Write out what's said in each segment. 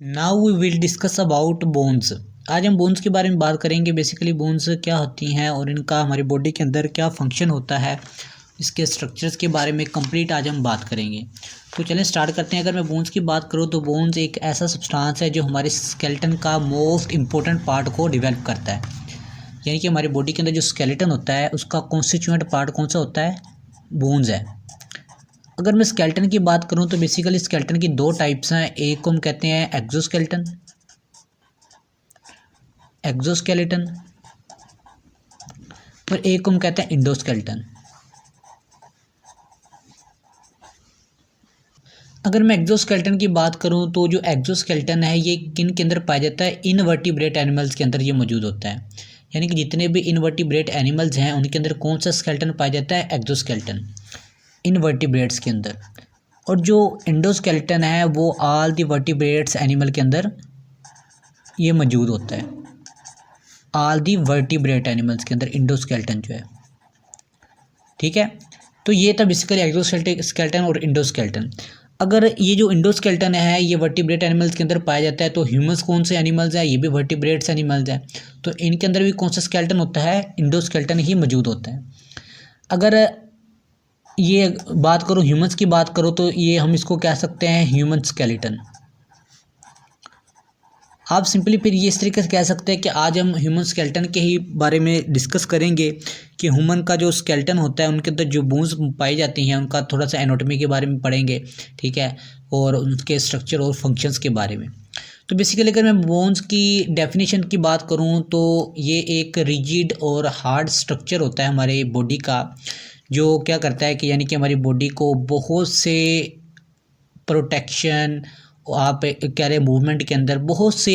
Now we will discuss about bones. आज हम bones के बारे में बात करेंगे। बेसिकली बोन्स क्या होती हैं और इनका हमारी बॉडी के अंदर क्या फंक्शन होता है, इसके स्ट्रक्चर्स के बारे में कंप्लीट आज हम बात करेंगे। तो चलें स्टार्ट करते हैं। अगर मैं बोन्स की बात करूँ तो बोन्स एक ऐसा सब्सटेंस है जो हमारे स्केलेटन का मोस्ट इंपॉर्टेंट पार्ट को डिवेल्प करता है। यानी कि हमारी बॉडी के अंदर जो स्केलेटन होता है उसका कॉन्स्टिट्यूएंट पार्ट कौन सा होता है? बोन्स है। अगर मैं स्केलेटन की बात करूं तो बेसिकली स्केलेटन की दो टाइप्स हैं। एक को हम कहते हैं एक्सोस्केलेटन, और एक को हम कहते हैं इंडोस्केलेटन। अगर मैं एक्सोस्केलेटन की बात करूं तो जो एक्सोस्केलेटन है ये किन के अंदर पाया जाता है? इनवर्टिब्रेट एनिमल्स के अंदर ये मौजूद होता है। यानी कि जितने भी इनवर्टिब्रेट एनिमल्स हैं उनके अंदर कौन सा स्केलेटन पाया जाता है? एक्सोस्केलेटन, इनवर्टिब्रेट्स के अंदर। और जो इंडोस्केलेटन है वो ऑल द वर्टिब्रेट्स एनिमल के अंदर ये मौजूद होता है। ऑल दी वर्टिब्रेट एनिमल्स के अंदर इंडोस्केलेटन जो है, ठीक है। तो ये था बेसिकली एक्सोस्केलेटन और इंडोस्केलेटन। अगर ये जो इंडोस्केलेटन है ये वर्टिब्रेट एनिमल्स के अंदर पाया जाता है तो ह्यूमंस कौन से एनिमल्स हैं? ये भी वर्टिब्रेट्स एनिमल्स हैं। तो इनके अंदर भी कौन सा स्केलेटन होता है? इंडोस्केलेटन ही मौजूद होता है। अगर ये बात करो ह्यूमंस की बात करो तो ये हम इसको कह सकते हैं ह्यूमन स्केलेटन। आप सिंपली फिर ये इस तरीके से कह सकते हैं कि आज हम ह्यूमन स्केलेटन के ही बारे में डिस्कस करेंगे कि ह्यूमन का जो स्केलेटन होता है उनके अंदर जो बोन्स पाई जाती हैं उनका थोड़ा सा एनाटॉमी के बारे में पढ़ेंगे, ठीक है, और उनके स्ट्रक्चर और फंक्शंस के बारे में। तो बेसिकली अगर मैं बोन्स की डेफिनेशन की बात करूं तो ये एक रिजिड और हार्ड स्ट्रक्चर होता है हमारे बॉडी का, जो क्या करता है कि यानी कि हमारी बॉडी को बहुत से प्रोटेक्शन, आप कह रहे मूवमेंट के अंदर बहुत से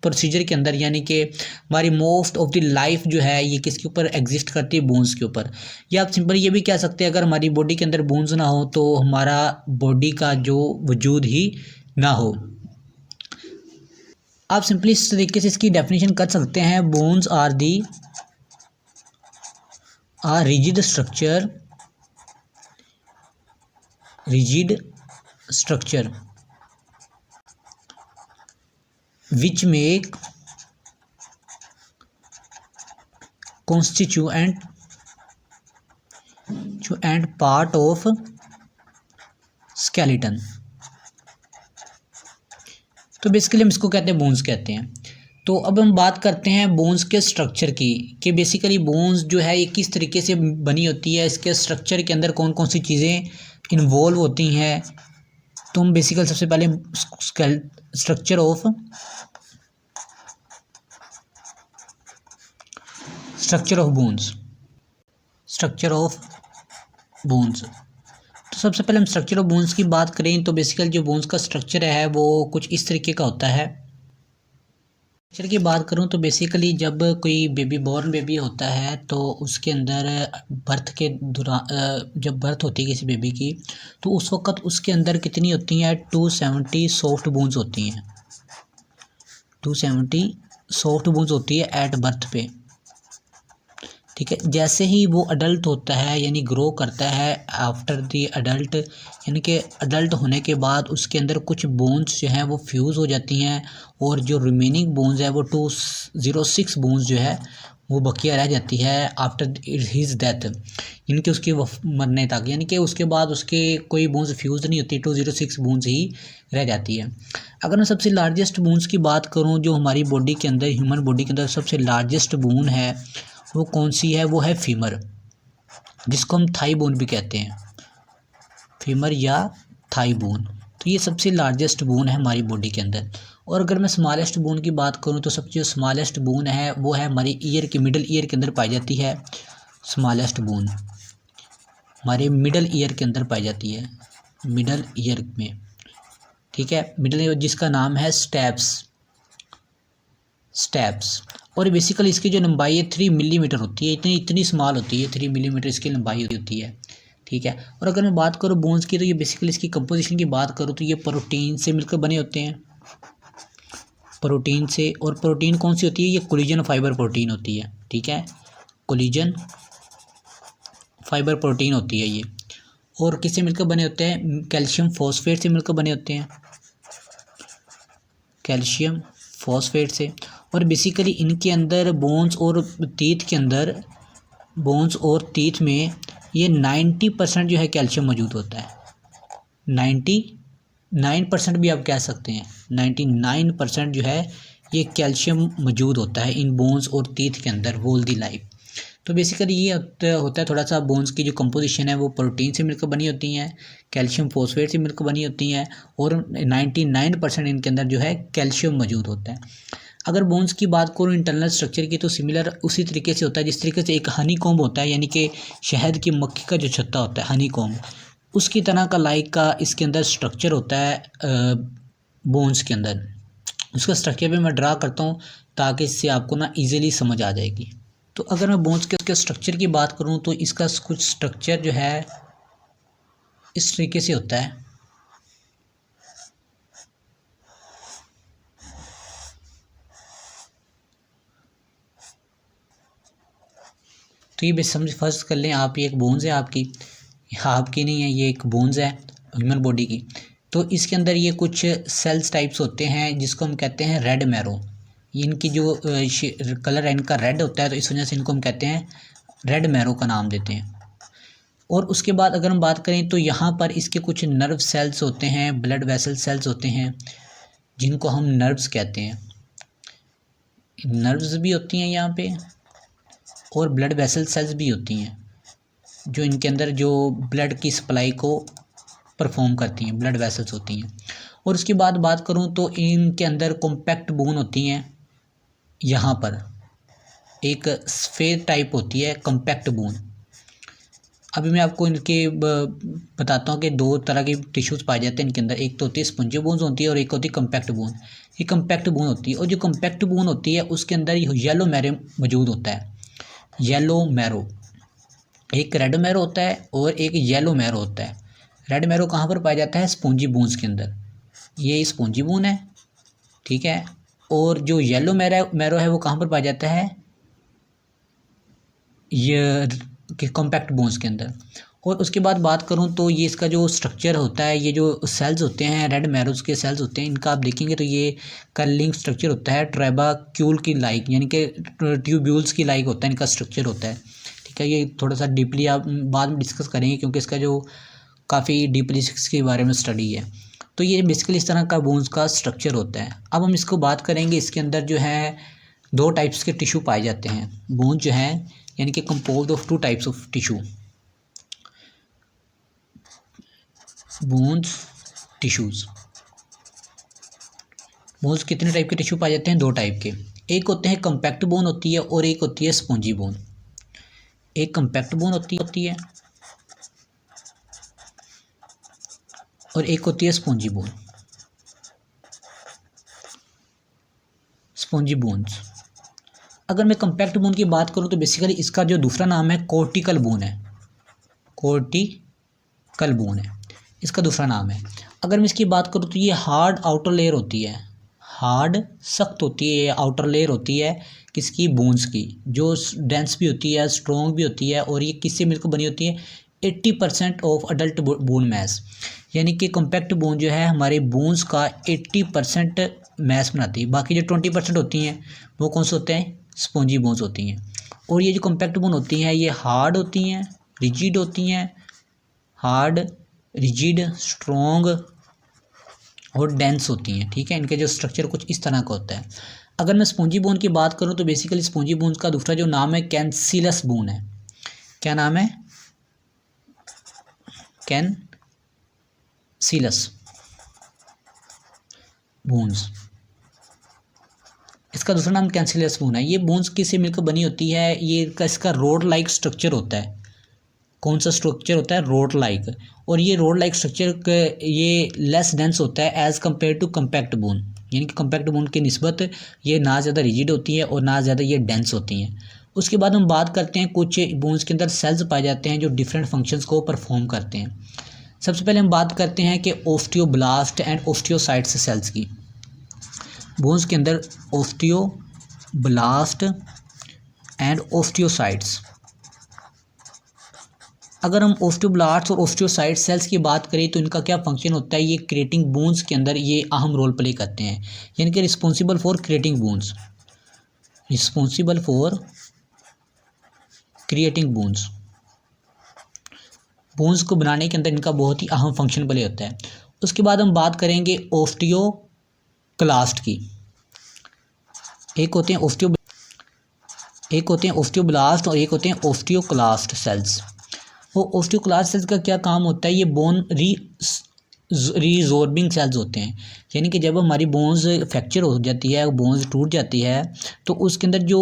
प्रोसीजर के अंदर, यानी कि हमारी मोस्ट ऑफ द लाइफ जो है ये किसके ऊपर एग्जिस्ट करती है? बोन्स के ऊपर। या आप सिंपल ये भी कह सकते हैं अगर हमारी बॉडी के अंदर बोन्स ना हो तो हमारा बॉडी का जो वजूद ही ना हो। आप सिंपली इस तरीके से इसकी डेफिनेशन कर सकते हैं। Bones are rigid structure which make constituent and part of skeleton। तो बेसिकली हम इसको कहते हैं बोन्स कहते हैं। तो अब हम बात करते हैं बोन्स के स्ट्रक्चर की कि बेसिकली बोन्स जो है ये किस तरीके से बनी होती है, इसके स्ट्रक्चर के अंदर कौन कौन सी चीज़ें इन्वॉल्व होती हैं। तो हम बेसिकली सबसे पहले स्ट्रक्चर ऑफ बोन्स। तो सबसे पहले हम स्ट्रक्चर ऑफ बोन्स की बात करें तो बेसिकली जो बोन्स का स्ट्रक्चर है वो कुछ इस तरीके का होता है। स्ट्रक्चर की बात करूं तो बेसिकली जब कोई बॉर्न बेबी होता है तो उसके अंदर बर्थ के दौरान जब बर्थ होती है किसी बेबी की तो उस वक्त उसके अंदर कितनी होती हैं? 270 सॉफ्ट बोन्स होती हैं। 270 सॉफ्ट बोन्स होती है एट बर्थ पे, ठीक है। जैसे ही वो अडल्ट होता है यानी ग्रो करता है, आफ्टर द अडल्ट यानी कि अडल्ट होने के बाद उसके अंदर कुछ बोन्स जो हैं वो फ्यूज़ हो जाती हैं और जो रिमेनिंग बोन्स है वो 206 बोन्स जो है वो बकिया रह जाती है आफ्टर हिज डेथ, यानी कि उसके मरने तक, यानी कि उसके बाद उसके कोई बोन्स फ्यूज़ नहीं होती, 206 बोन्स ही रह जाती है। अगर मैं सबसे लार्जेस्ट बोन्स की बात करूं जो हमारी बॉडी के अंदर, ह्यूमन बॉडी के अंदर सबसे लार्जेस्ट बोन है वो कौन सी है? वो है फीमर, जिसको हम थाई बोन भी कहते हैं, फीमर या थाई बोन। तो ये सबसे लार्जेस्ट बोन है हमारी बॉडी के अंदर। और अगर मैं स्मॉलेस्ट बोन की बात करूं तो सबसे जो स्मॉलेस्ट बोन है वो है हमारी ईयर की, मिडल ईयर के अंदर पाई जाती है। स्मॉलेस्ट बोन हमारे मिडल ईयर के अंदर पाई जाती है, मिडल ईयर में, ठीक है। मिडल ईयर जिसका नाम है स्टेप्स। और बेसिकली इसकी जो लंबाई है 3 मिलीमीटर होती है, इतनी स्मॉल होती है, 3 मिलीमीटर इसकी लंबाई होती है, ठीक है। और अगर मैं बात करूँ बोन्स की तो ये बेसिकली इसकी कंपोजिशन की बात करूँ तो ये प्रोटीन से मिलकर बने होते हैं, प्रोटीन से। और प्रोटीन कौन सी होती है? ये कोलेजन फाइबर प्रोटीन होती है, ठीक है, कोलेजन फाइबर प्रोटीन होती है ये। और किससे मिलकर बने होते हैं? कैल्शियम फॉस्फेट से मिलकर बने होते हैं। कैल्शियम फॉस्फेट से। और बेसिकली इनके अंदर बोन्स और टीथ में ये 90% जो है कैल्शियम मौजूद होता है। 99% भी आप कह सकते हैं, 99% जो है ये कैल्शियम मौजूद होता है इन बोन्स और टीथ के अंदर होल दी लाइफ। तो बेसिकली ये होता है थोड़ा सा, बोन्स की जो कंपोजिशन है वो प्रोटीन से मिलकर बनी होती हैं, कैल्शियम फॉस्फेट से मिलकर बनी होती हैं, और 99% इनके अंदर जो है कैल्शियम मौजूद होता है। अगर बोन्स की बात करूँ इंटरनल स्ट्रक्चर की, तो सिमिलर उसी तरीके से होता है जिस तरीके से एक हनी कॉम्ब होता है, यानी कि शहद की मक्खी का जो छत्ता होता है हनी कॉम्ब, उसकी तरह का लाइक का इसके अंदर स्ट्रक्चर होता है बोन्स के अंदर। उसका स्ट्रक्चर भी मैं ड्रा करता हूँ ताकि इससे आपको ना इजीली समझ आ जाएगी। तो अगर मैं बोन्स के उसके स्ट्रक्चर की बात करूँ तो इसका कुछ स्ट्रक्चर जो है इस तरीके से होता है। तो ये बस समझ फर्स्ट कर लें आप, ये एक बोन्स है आपकी नहीं है, ये एक बोन्स है ह्यूमन बॉडी की। तो इसके अंदर ये कुछ सेल्स टाइप्स होते हैं जिसको हम कहते हैं रेड मैरो। इनकी जो कलर है इनका रेड होता है, तो इस वजह से इनको हम कहते हैं रेड मैरो का नाम देते हैं। और उसके बाद अगर हम बात करें तो यहाँ पर इसके कुछ नर्व सेल्स होते हैं, ब्लड वेसल सेल्स होते हैं जिनको हम नर्व्स कहते हैं। नर्व्स भी होती हैं यहाँ पे, और ब्लड वेसल सेल्स भी होती हैं जो इनके अंदर जो ब्लड की सप्लाई को परफॉर्म करती हैं, ब्लड वेसल्स होती हैं। और उसके बाद बात करूँ तो इनके अंदर कॉम्पैक्ट बोन होती हैं। यहाँ पर एक स्फेयर टाइप होती है कॉम्पैक्ट बोन। अभी मैं आपको इनके बताता हूँ कि दो तरह के टिश्यूज़ पाए जाते हैं इनके अंदर, एक तो होती है स्पंजी बोन्स होती है और एक होती है कॉम्पैक्ट बोन। ये कॉम्पैक्ट बोन होती है, और जो कॉम्पैक्ट बोन होती है उसके अंदर येलो मैरो मौजूद होता है। येलो मैरो, एक रेड मैरो होता है और एक येलो मैरो होता है। रेड मैरो कहाँ पर पाया जाता है? स्पॉन्जी बोन्स के अंदर। ये स्पॉन्जी बोन है, ठीक है। और जो येलो मैरो है वो कहाँ पर पाया जाता है? ये कॉम्पैक्ट बोन्स के अंदर। और उसके बाद बात करूँ तो ये इसका जो स्ट्रक्चर होता है, ये जो सेल्स होते हैं रेड मैरोज के सेल्स होते हैं, इनका आप देखेंगे तो ये कर्लिंग स्ट्रक्चर होता है, ट्रेबाक्यूल की लाइक, यानी कि ट्यूब्यूल्स की लाइक होता है इनका स्ट्रक्चर होता है, ठीक है। ये थोड़ा सा डीपली आप बाद में डिस्कस करेंगे क्योंकि इसका जो काफ़ी डीपली इसके बारे में स्टडी है। तो ये बेसिकली इस तरह का बोन्स का स्ट्रक्चर होता है। अब हम इसको बात करेंगे, इसके अंदर जो है दो टाइप्स के टिश्यू पाए जाते हैं। बोन जो है यानी कि composed of two types of tissue, bones tissues. Bones कितने टाइप के टिश्यू पाए जाते हैं? दो टाइप के। एक होते हैं कॉम्पैक्ट बोन होती है और एक होती है स्पॉन्जी बोन। एक कॉम्पैक्ट बोन होती है और एक होती है स्पॉन्जी बोन, स्पॉन्जी बोन्स। अगर मैं कॉम्पैक्ट बोन की बात करूं तो बेसिकली इसका जो दूसरा नाम है कोर्टिकल बोन है, कोर्टिकल बोन है इसका दूसरा नाम है। अगर मैं इसकी बात करूं तो ये हार्ड आउटर लेयर होती है, हार्ड सख्त होती है, आउटर लेयर होती है किसकी? बोन्स की, जो डेंस भी होती है, स्ट्रॉन्ग भी होती है। और ये किससे मिलकर बनी होती है? 80% ऑफ अडल्ट बोन मैस, यानी कि कॉम्पैक्ट बोन जो है हमारे बोन्स का 80% मैस बनाती है। बाकी जो 20% होती हैं वो कौन से होते हैं? स्पॉन्जी बोन्स होती हैं। और ये जो कॉम्पैक्ट बोन होती हैं ये हार्ड होती हैं, रिजिड होती हैं, हार्ड, रिजिड, स्ट्रॉन्ग और डेंस होती हैं, ठीक है। इनके जो स्ट्रक्चर कुछ इस तरह का होता है। अगर मैं स्पॉन्जी बोन की बात करूं तो बेसिकली स्पॉन्जी बोन्स का दूसरा जो नाम है कैंसिलस बोन है। क्या नाम है? कैंसिलस बोन्स, इसका दूसरा नाम कैंसिलस बोन है। ये बोन्स किससे मिलकर बनी होती है? ये इसका रोड लाइक स्ट्रक्चर होता है। कौन सा स्ट्रक्चर होता है? Rod like. और ये रोड लाइक स्ट्रक्चर ये लेस डेंस होता है as compare to compact bone, यानी कि कॉम्पैक्ट बोन की निस्बत ये ना ज़्यादा रिजिड होती है और ना ज़्यादा ये डेंस होती हैं। उसके बाद हम बात करते हैं कुछ बोन्स के अंदर सेल्स पाए जाते हैं जो डिफरेंट फंक्शंस को परफॉर्म करते हैं। सबसे पहले हम बात करते हैं कि ऑस्टियोब्लास्ट एंड ऑस्टियोसाइट्स सेल्स की। बोन्स के अंदर ऑस्टियोब्लास्ट एंड ऑस्टियोसाइट्स, अगर हम ओस्टियोब्लास्ट और ओस्टियोसाइट सेल्स की बात करें तो इनका क्या फंक्शन होता है, ये क्रिएटिंग बोन्स के अंदर ये अहम रोल प्ले करते हैं, यानी कि responsible for creating bones, responsible for creating bones, bones को बनाने के अंदर इनका बहुत ही अहम फंक्शन प्ले होता है। उसके बाद हम बात करेंगे ओस्टियोक्लास्ट की। एक होते हैं ओस्टियोब्लास्ट और एक होते हैं ओस्टियोक्लास्ट सेल्स। वो ओस्टियोक्लास्ट सेल्स का क्या काम होता है, ये बोन रीजोर्बिंग सेल्स होते हैं, यानी कि जब हमारी बोन्स फ्रैक्चर हो जाती है, बोन्स टूट जाती है, तो उसके अंदर जो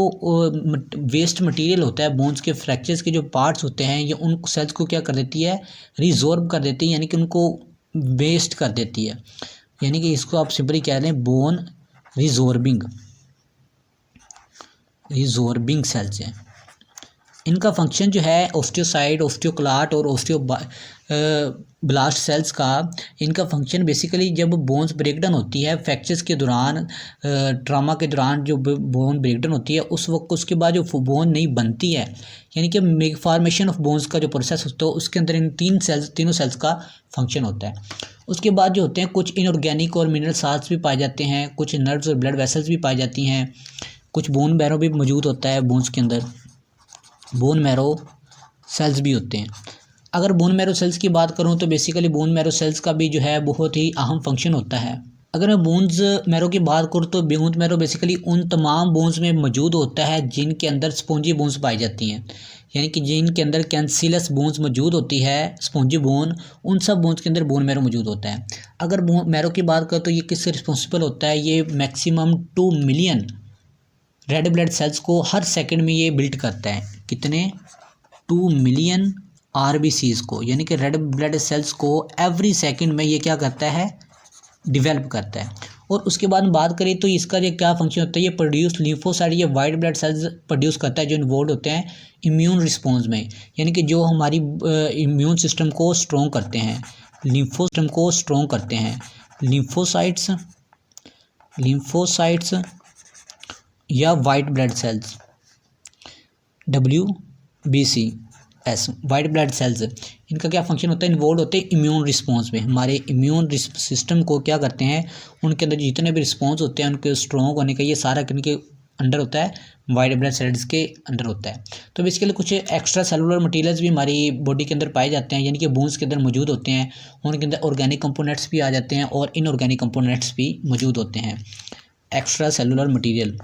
वेस्ट मटेरियल होता है, बोन्स के फ्रैक्चर्स के जो पार्ट्स होते हैं, ये उन सेल्स को क्या कर देती है, रिजोर्ब कर देती है, यानी कि उनको वेस्ट कर देती है, यानी कि इसको आप सिंपली कह लें बोन रिजोर्बिंग सेल्स हैं। इनका फंक्शन जो है ओस्टियोसाइट, ओस्टियोक्लास्ट और ब्लास्ट सेल्स का, इनका फंक्शन बेसिकली जब बोन्स ब्रेकडाउन होती है फ्रैक्चर्स के दौरान, ट्रामा के दौरान जो बोन ब्रेकडाउन होती है उस वक्त, उसके बाद जो बोन नहीं बनती है, यानी कि फॉर्मेशन ऑफ बोन्स का जो प्रोसेस होता है उसके अंदर इन तीनों सेल्स का फंक्शन होता है। उसके बाद जो होते हैं कुछ इनऑर्गेनिक और मिनरल साल्ट्स भी पाए जाते हैं, कुछ नर्व्स और ब्लड वेसल्स भी पाई जाती हैं, कुछ बोन मैरो भी मौजूद होता है, बोन्स के अंदर बोन मैरो सेल्स भी होते हैं। अगर बोन मैरो सेल्स की बात करूं तो बेसिकली बोन मैरो सेल्स का भी जो है बहुत ही अहम फंक्शन होता है। अगर मैं बोन्स मैरो की बात करूं तो बोन मैरो बेसिकली उन तमाम बोन्स में मौजूद होता है जिनके अंदर स्पॉन्जी बोन्स पाई जाती हैं, यानी कि जिनके अंदर कैंसिलस बोन्स मौजूद होती है, स्पॉन्जी बोन, उन सब बोन्स के अंदर बोन मैरो मौजूद होता है। अगर बोन मैरो की बात करें तो ये किससे रिस्पॉन्सिबल होता है, ये maximum 2 million red blood cells को हर सेकंड में ये बिल्ड करता है। कितने? 2 मिलियन RBCs को, यानी कि रेड ब्लड सेल्स को एवरी सेकंड में ये क्या करता है, डेवलप करता है। और उसके बाद बात करें तो इसका ये क्या फंक्शन होता है, ये प्रोड्यूस लिम्फोसाइट, ये वाइट ब्लड सेल्स प्रोड्यूस करता है जो इन्वॉल्व होते हैं इम्यून रिस्पॉन्स में, यानी कि जो हमारी इम्यून सिस्टम को स्ट्रॉन्ग करते हैं, लिम्फोसाइट्स या white blood cells, WBCS, white blood cells, इनका क्या फंक्शन होता है, इन्वॉल्व होते हैं इम्यून रिस्पॉन्स में, हमारे इम्यून सिस्टम को क्या करते हैं, उनके अंदर जितने भी रिस्पॉन्स होते हैं उनके स्ट्रॉन्ग होने का, ये सारा इनके अंडर होता है, वाइट ब्लड सेल्स के अंडर होता है। तो बेसिकली कुछ एक्स्ट्रा सेलुलर मटेरियल्स भी हमारी बॉडी के अंदर पाए जाते हैं, यानी कि बोन्स के अंदर मौजूद होते हैं, उनके अंदर ऑर्गेनिक कंपोनेंट्स भी आ जाते हैं और इनऑर्गेनिक कंपोनेंट्स भी मौजूद होते हैं, एक्स्ट्रा सेलुलर मटीरियल।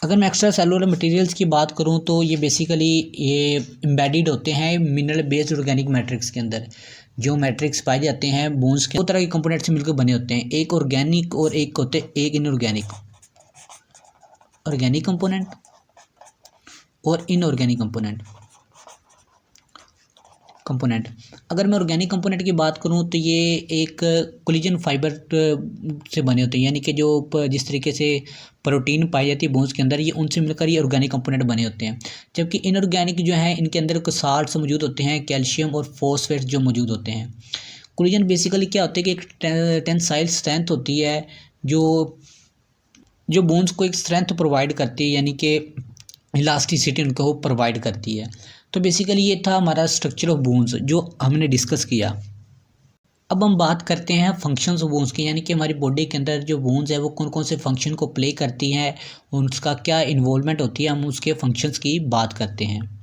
अगर मैं एक्स्ट्रा सेलुलर मटेरियल्स की बात करूं तो ये बेसिकली ये एम्बेडेड होते हैं मिनरल बेस्ड ऑर्गेनिक मैट्रिक्स के अंदर। जो मैट्रिक्स पाए जाते हैं बोन्स के, दो तरह के कंपोनेंट से मिलकर बने होते हैं, एक ऑर्गेनिक और एक होते एक इनऑर्गेनिक, ऑर्गेनिक कंपोनेंट और इनऑर्गेनिक कंपोनेंट। अगर मैं ऑर्गेनिक कंपोनेंट की बात करूं तो ये एक कोलेजन फाइबर से बने होते हैं, यानी कि जो जिस तरीके से प्रोटीन पाई जाती है बोन्स के अंदर, ये उनसे मिलकर ये ऑर्गेनिक कंपोनेंट बने होते हैं। जबकि इनऑर्गेनिक जो है इनके अंदर साल्ट्स मौजूद होते हैं, कैल्शियम और फॉस्फेट जो मौजूद होते हैं। कोलेजन बेसिकली क्या होता है कि एक टेंसाइल स्ट्रेंथ होती है जो बोन्स को एक स्ट्रेंथ प्रोवाइड करती है, यानी कि इलास्टिसिटी उनको प्रोवाइड करती है। तो बेसिकली ये था हमारा स्ट्रक्चर ऑफ बोन्स जो हमने डिस्कस किया। अब हम बात करते हैं फंक्शंस ऑफ बोन्स की, यानी कि हमारी बॉडी के अंदर जो बोन्स है वो कौन कौन से फंक्शन को प्ले करती हैं, उसका क्या इन्वॉल्वमेंट होती है, हम उसके फंक्शंस की बात करते हैं।